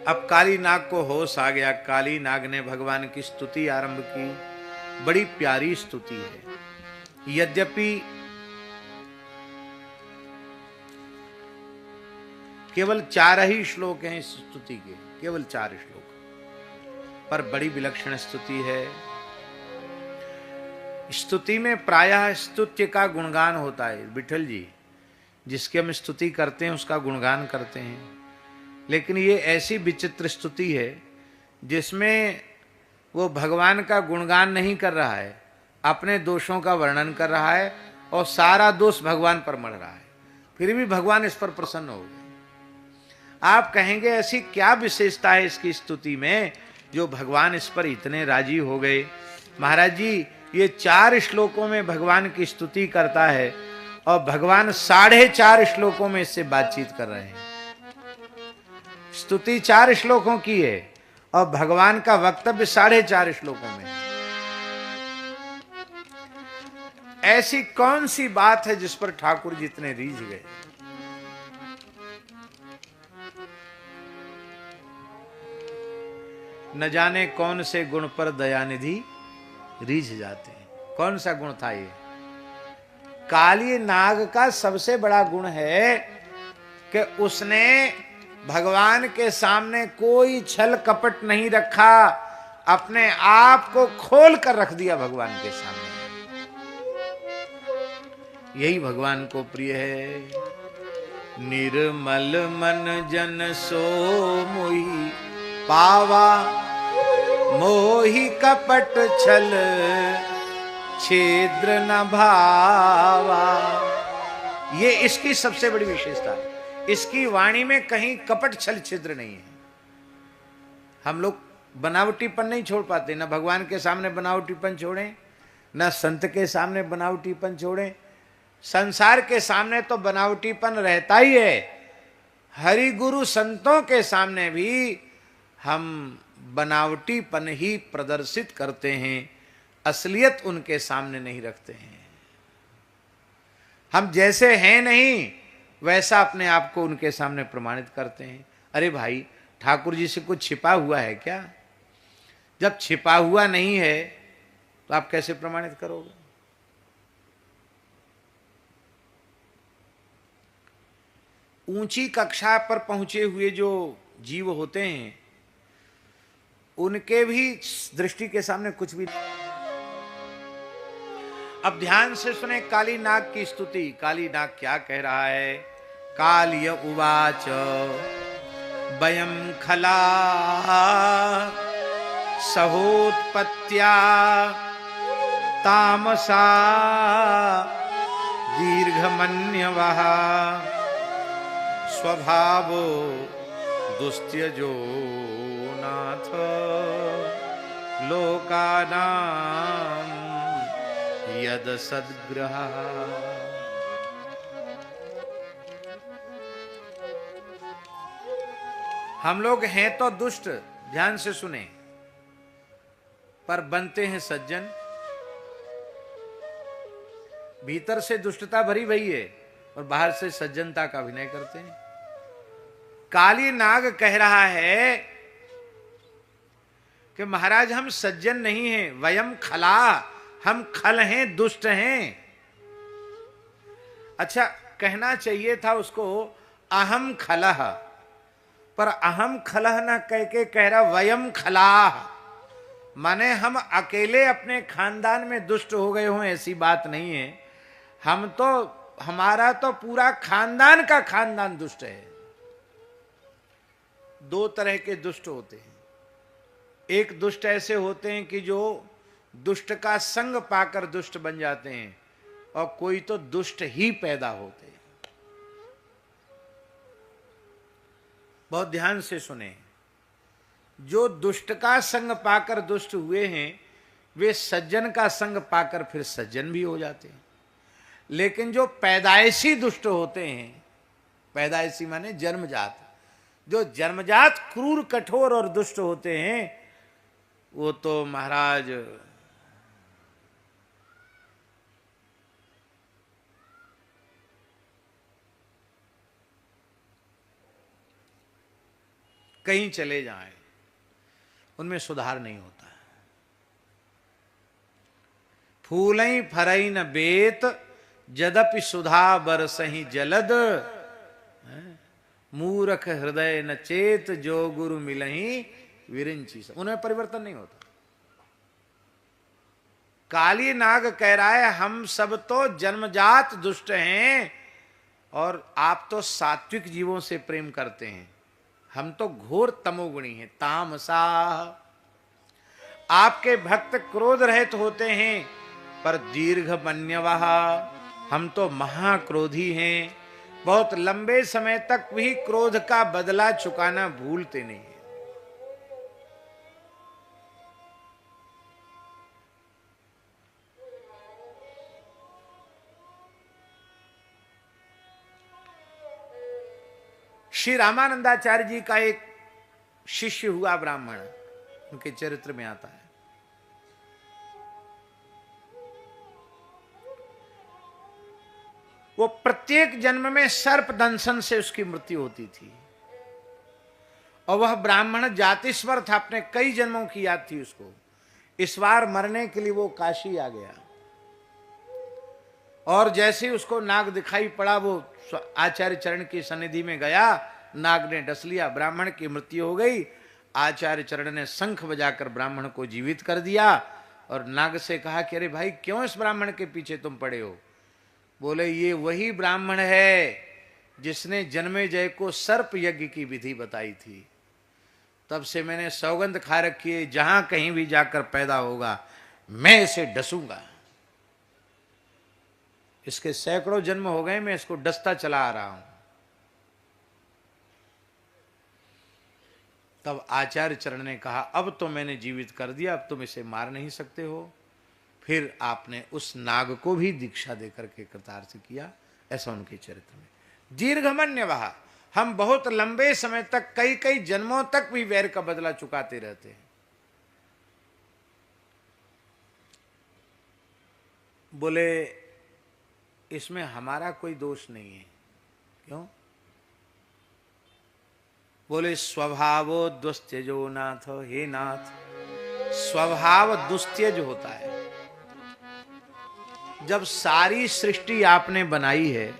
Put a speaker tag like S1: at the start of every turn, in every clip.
S1: अब काली नाग को होश आ गया। काली नाग ने भगवान की स्तुति आरंभ की। बड़ी प्यारी स्तुति है। यद्यपि केवल 4 ही श्लोक हैं इस स्तुति के, केवल 4 श्लोक, पर बड़ी विलक्षण स्तुति है। स्तुति में प्रायः स्तुत्य का गुणगान होता है। विठल जी जिसकी हम स्तुति करते हैं उसका गुणगान करते हैं, लेकिन ये ऐसी विचित्र स्तुति है जिसमें वो भगवान का गुणगान नहीं कर रहा है, अपने दोषों का वर्णन कर रहा है और सारा दोष भगवान पर मढ़ रहा है। फिर भी भगवान इस पर प्रसन्न हो गए। आप कहेंगे ऐसी क्या विशेषता है इसकी स्तुति में जो भगवान इस पर इतने राजी हो गए। महाराज जी ये 4 श्लोकों में भगवान की स्तुति करता है और भगवान 4.5 श्लोकों में इससे बातचीत कर रहे हैं। स्तुति 4 श्लोकों की है और भगवान का वक्तव्य 4.5 श्लोकों में। ऐसी कौन सी बात है जिस पर ठाकुर जी इतने रीझ गए। न जाने कौन से गुण पर दयानिधि रीझ जाते हैं। कौन सा गुण था ये। काली नाग का सबसे बड़ा गुण है कि उसने भगवान के सामने कोई छल कपट नहीं रखा, अपने आप को खोल कर रख दिया भगवान के सामने। यही भगवान को प्रिय है। निर्मल मन जन सो मोही पावा, मोही कपट छल छिद्र न भावा। ये इसकी सबसे बड़ी विशेषता है। इसकी वाणी में कहीं कपट छल छिद्र नहीं है। हम लोग बनावटीपन नहीं छोड़ पाते, ना भगवान के सामने बनावटीपन छोड़ें, ना संत के सामने बनावटीपन छोड़ें। संसार के सामने तो बनावटीपन रहता ही है, हरि गुरु संतों के सामने भी हम बनावटीपन ही प्रदर्शित करते हैं, असलियत उनके सामने नहीं रखते हैं। हम जैसे हैं नहीं वैसा अपने आप को उनके सामने प्रमाणित करते हैं। अरे भाई ठाकुर जी से कुछ छिपा हुआ है क्या। जब छिपा हुआ नहीं है तो आप कैसे प्रमाणित करोगे। ऊंची कक्षा पर पहुंचे हुए जो जीव होते हैं उनके भी दृष्टि के सामने कुछ भी। अब ध्यान से सुने काली नाग की स्तुति। काली नाग क्या कह रहा है। काल्य उवाच वयं खला सहोत्पत्त्या तामसा दीर्घमन्यवः स्वभावो दुस्त्यजो नाथ लोकानां यद सद्ग्रह। हम लोग हैं तो दुष्ट, ध्यान से सुने, पर बनते हैं सज्जन। भीतर से दुष्टता भरी भई है और बाहर से सज्जनता का अभिनय करते हैं। काली नाग कह रहा है कि महाराज हम सज्जन नहीं हैं, वयम खला, हम खल हैं, दुष्ट हैं। अच्छा कहना चाहिए था उसको अहम खलह, पर अहम खलह ना कह के कह रहा वयम खलाह, माने हम अकेले अपने खानदान में दुष्ट हो गए हों ऐसी बात नहीं है। हम तो, हमारा तो पूरा खानदान का खानदान दुष्ट है। 2 तरह के दुष्ट होते हैं। एक दुष्ट ऐसे होते हैं कि जो दुष्ट का संग पाकर दुष्ट बन जाते हैं, और कोई तो दुष्ट ही पैदा होते हैं। बहुत ध्यान से सुने। जो दुष्ट का संग पाकर दुष्ट हुए हैं वे सज्जन का संग पाकर फिर सज्जन भी हो जाते हैं। लेकिन जो पैदाइशी दुष्ट होते हैं, पैदाइशी माने जन्मजात, जो जन्मजात क्रूर कठोर और दुष्ट होते हैं वो तो महाराज कहीं चले जाएं, उनमें सुधार नहीं होता है। फूलई फरई न बेत जदपि सुधा बरसही जलद, मूर्ख हृदय न चेत जो गुरु मिलही विरिंची। उनमें परिवर्तन नहीं होता। काली नाग कह रहा है हम सब तो जन्मजात दुष्ट हैं और आप तो सात्विक जीवों से प्रेम करते हैं, हम तो घोर तमोगुणी हैं, तामसा। आपके भक्त क्रोध रहित होते हैं पर दीर्घ मन्यवः, हम तो महाक्रोधी हैं, बहुत लंबे समय तक भी क्रोध का बदला चुकाना भूलते नहीं है। श्री रामानंदाचार्य जी का एक शिष्य हुआ ब्राह्मण, उनके चरित्र में आता है। वो प्रत्येक जन्म में सर्प दंशन से उसकी मृत्यु होती थी और वह ब्राह्मण जातिस्वर था, अपने कई जन्मों की याद थी उसको। इस बार मरने के लिए वो काशी आ गया और जैसे ही उसको नाग दिखाई पड़ा वो आचार्य चरण की सन्निधि में गया, नाग ने डस लिया, ब्राह्मण की मृत्यु हो गई। आचार्य चरण ने शंख बजाकर ब्राह्मण को जीवित कर दिया और नाग से कहा कि अरे भाई क्यों इस ब्राह्मण के पीछे तुम पड़े हो? बोले ये वही ब्राह्मण है जिसने जन्मेजय को सर्प यज्ञ की विधि बताई थी। तब से मैंने सौगंध खा रखी है, जहां कहीं भी जाकर पैदा होगा मैं इसे डसूंगा। इसके सैकड़ों जन्म हो गए, मैं इसको डसता चला आ रहा हूं। तब आचार्य चरण ने कहा अब तो मैंने जीवित कर दिया, अब तुम इसे मार नहीं सकते हो। फिर आपने उस नाग को भी दीक्षा देकर के कृतार्थ किया। ऐसा उनके चरित्र में। दीर्घमन्यवः, हम बहुत लंबे समय तक, कई कई जन्मों तक भी वैर का बदला चुकाते रहते हैं। बोले इसमें हमारा कोई दोष नहीं है। क्यों? बोले स्वभावो दुस्त्यजो नाथ, हे नाथ स्वभाव दुस्त्यज होता है। जब सारी सृष्टि आपने बनाई है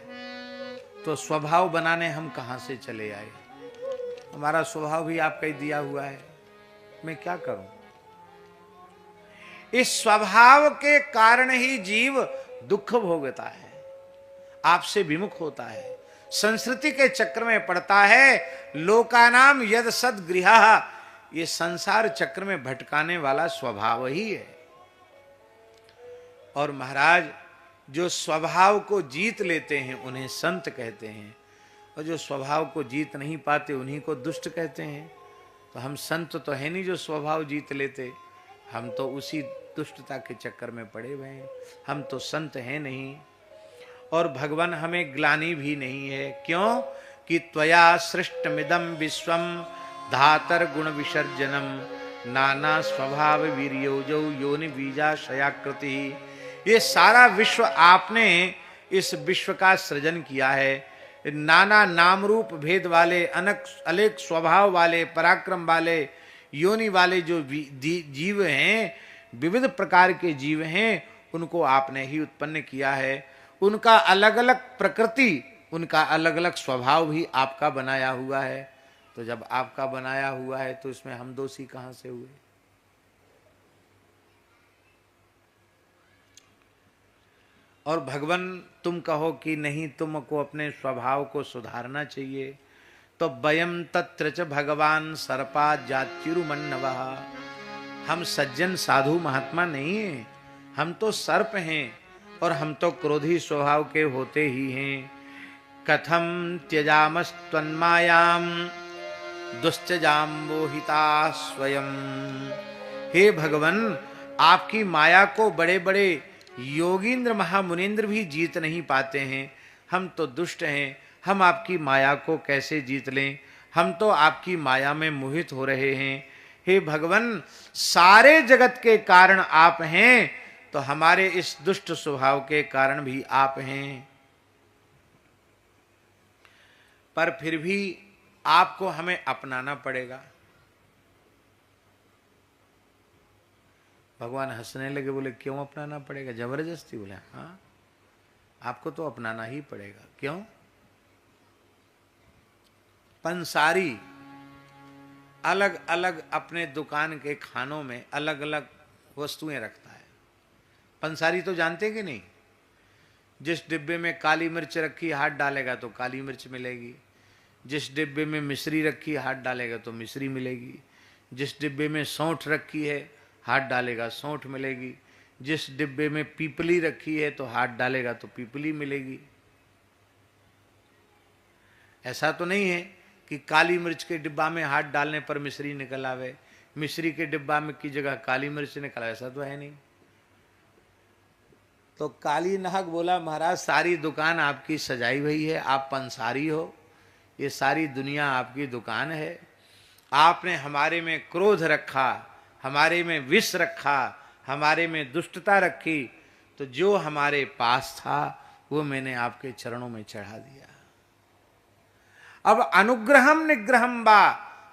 S1: तो स्वभाव बनाने हम कहां से चले आए? हमारा स्वभाव भी आपका ही दिया हुआ है, मैं क्या करूं? इस स्वभाव के कारण ही जीव दुख भोगता है, आपसे विमुख होता है, संस्कृति के चक्र में पड़ता है। लोकानाम यद सद्गृहा, ये संसार चक्र में भटकाने वाला स्वभाव ही है। और महाराज जो स्वभाव को जीत लेते हैं उन्हें संत कहते हैं, और जो स्वभाव को जीत नहीं पाते उन्हीं को दुष्ट कहते हैं। तो हम संत तो है नहीं जो स्वभाव जीत लेते, हम तो उसी दुष्टता के चक्कर में पड़े हुए हैं, हम तो संत हैं नहीं। और भगवान हमें ग्लानि भी नहीं है। क्यों? कि त्वया सृष्टमिदं विश्वम धातर गुण विसर्जनम नाना स्वभाव वीर्योजौ योनि बीजाशयाकृति। ये सारा विश्व आपने इस विश्व का सृजन किया है। नाना नाम रूप भेद वाले, अनेक स्वभाव वाले, पराक्रम वाले, योनि वाले जो जीव हैं, विविध प्रकार के जीव हैं, उनको आपने ही उत्पन्न किया है। उनका अलग अलग प्रकृति, उनका अलग अलग स्वभाव भी आपका बनाया हुआ है। तो जब आपका बनाया हुआ है तो इसमें हम दोषी कहां से हुए? और भगवान तुम कहो कि नहीं, तुमको अपने स्वभाव को सुधारना चाहिए, तो वयम तत्र च भगवान सर्पा जात्युरुमन्नवः, हम सज्जन साधु महात्मा नहीं हैं, हम तो सर्प हैं और हम तो क्रोधी स्वभाव के होते ही हैं। कथम त्यजामस्त्वन्मायाम दुश्चजाम मोहिता स्वयं। हे भगवान, आपकी माया को बड़े बड़े योगींद्र महामुनीन्द्र भी जीत नहीं पाते हैं, हम तो दुष्ट हैं, हम आपकी माया को कैसे जीत लें? हम तो आपकी माया में मोहित हो रहे हैं। हे भगवान, सारे जगत के कारण आप हैं, तो हमारे इस दुष्ट स्वभाव के कारण भी आप हैं। पर फिर भी आपको हमें अपनाना पड़ेगा। भगवान हंसने लगे, बोले क्यों अपनाना पड़ेगा? जबरदस्ती? बोले हाँ, आपको तो अपनाना ही पड़ेगा। क्यों? पंसारी अलग अलग अपने दुकान के खानों में अलग अलग वस्तुएं रखता है। पंसारी तो जानते कि नहीं? जिस डिब्बे में काली मिर्च रखी, हाथ डालेगा तो काली मिर्च मिलेगी। जिस डिब्बे में मिश्री रखी, हाथ डालेगा तो मिश्री मिलेगी। जिस डिब्बे में सौंठ रखी है, हाथ डालेगा सौंठ मिलेगी। जिस डिब्बे में पीपली रखी है तो हाथ डालेगा तो पीपली मिलेगी। ऐसा तो नहीं है कि काली मिर्च के डिब्बा में हाथ डालने पर मिश्री निकल आवे, मिश्री के डिब्बा में की जगह काली मिर्च निकल आवे, ऐसा तो है नहीं। तो काली नाग बोला, महाराज सारी दुकान आपकी सजाई हुई है, आप पंसारी हो, ये सारी दुनिया आपकी दुकान है। आपने हमारे में क्रोध रखा, हमारे में विष रखा, हमारे में दुष्टता रखी, तो जो हमारे पास था वो मैंने आपके चरणों में चढ़ा दिया। अब अनुग्रहम निग्रहम बा,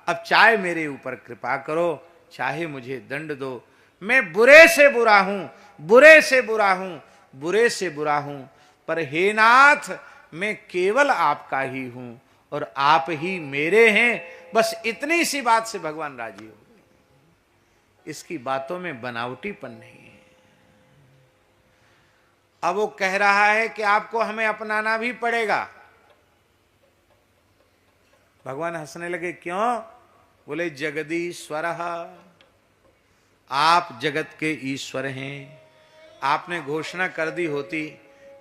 S1: अब चाहे मेरे ऊपर कृपा करो, चाहे मुझे दंड दो। मैं बुरे से बुरा हूं, बुरे से बुरा हूं, बुरे से बुरा हूं, पर हे नाथ मैं केवल आपका ही हूं और आप ही मेरे हैं। बस इतनी सी बात से भगवान राजी हो गए। इसकी बातों में बनावटीपन नहीं है। अब वो कह रहा है कि आपको हमें अपनाना भी पड़ेगा। भगवान हंसने लगे, क्यों? बोले जगदीश्वर, आप जगत के ईश्वर हैं। आपने घोषणा कर दी होती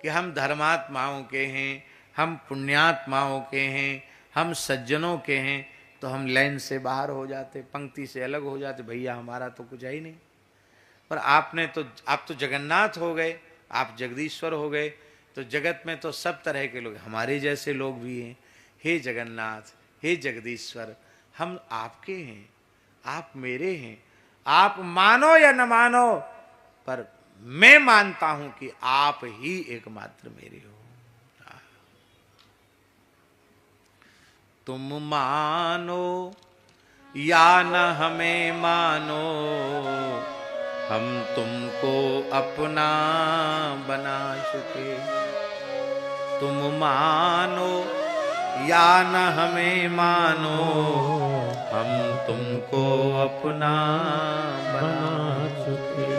S1: कि हम धर्मात्माओं के हैं, हम पुण्यात्माओं के हैं, हम सज्जनों के हैं, तो हम लाइन से बाहर हो जाते, पंक्ति से अलग हो जाते, भैया हमारा तो कुछ है ही नहीं। पर आपने तो, आप तो जगन्नाथ हो गए, आप जगदीश्वर हो गए, तो जगत में तो सब तरह के लोग, हमारे जैसे लोग भी हैं। हे जगन्नाथ, हे जगदीश्वर, हम आपके हैं, आप मेरे हैं। आप मानो या न मानो, पर मैं मानता हूं कि आप ही एकमात्र मेरे हो। तुम मानो या न हमें मानो, हम तुमको अपना बना चुके। तुम मानो या न हमें मानो, हम तुमको अपना बना चुके।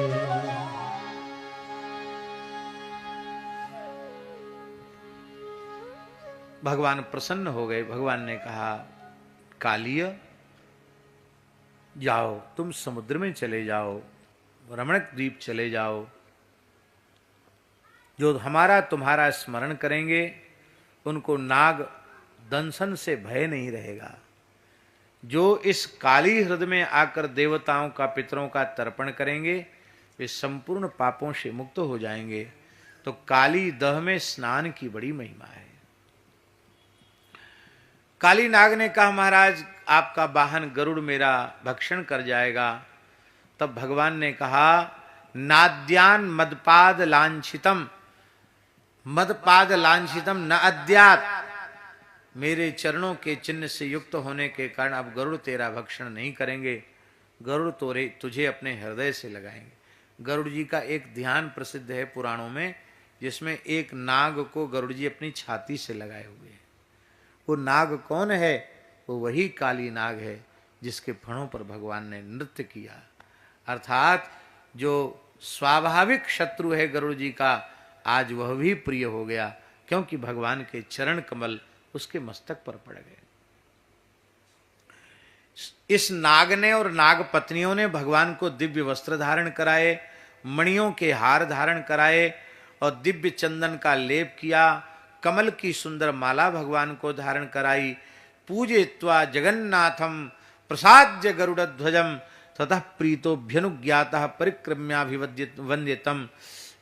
S1: भगवान प्रसन्न हो गए। भगवान ने कहा, कालिय जाओ, तुम समुद्र में चले जाओ, रमणक द्वीप चले जाओ। जो हमारा तुम्हारा स्मरण करेंगे उनको नाग दंशन से भय नहीं रहेगा। जो इस काली हृदय में आकर देवताओं का, पितरों का तर्पण करेंगे, वे संपूर्ण पापों से मुक्त हो जाएंगे। तो काली दह में स्नान की बड़ी महिमा है। काली नाग ने कहा, महाराज आपका वाहन गरुड़ मेरा भक्षण कर जाएगा। तब भगवान ने कहा, नाद्यान मदपाद लांछितम, मदपाद लांछितम न अद्यात। मेरे चरणों के चिन्ह से युक्त होने के कारण अब गरुड़ तेरा भक्षण नहीं करेंगे। गरुड़ तोरे तुझे अपने हृदय से लगाएंगे। गरुड़ जी का एक ध्यान प्रसिद्ध है पुराणों में, जिसमें एक नाग को गरुड़ जी अपनी छाती से लगाए हुए हैं। वो नाग कौन है? वो वही काली नाग है जिसके फणों पर भगवान ने नृत्य किया। अर्थात जो स्वाभाविक शत्रु है गरुड़ जी का, आज वह भी प्रिय हो गया, क्योंकि भगवान के चरण कमल उसके मस्तक पर पड़ गए। इस नाग ने और नाग पत्नियों ने भगवान को दिव्य वस्त्र धारण कराए, मणियों के हार धारण कराए और दिव्य चंदन का लेप किया। कमल की सुंदर माला भगवान को धारण कराई। पूजयित्वा जगन्नाथम प्रसाद्य गरुड़ध्वजम ततः प्रीतोभ्यनुज्ञातः परिक्रम्याभिवंद्यतम।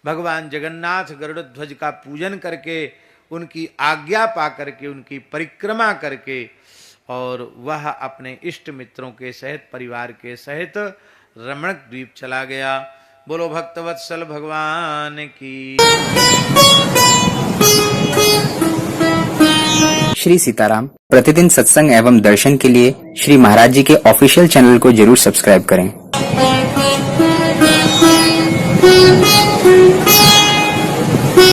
S1: भगवान जगन्नाथ गरुड़ध्वज का पूजन करके, उनकी आज्ञा पा करके, उनकी परिक्रमा करके, और वह अपने इष्ट मित्रों के सहित, परिवार के सहित रमणक द्वीप चला गया। बोलो भक्तवत्सल भगवान की।
S2: श्री सीताराम। प्रतिदिन सत्संग एवं दर्शन के लिए श्री महाराज जी के ऑफिशियल चैनल को जरूर सब्सक्राइब करें।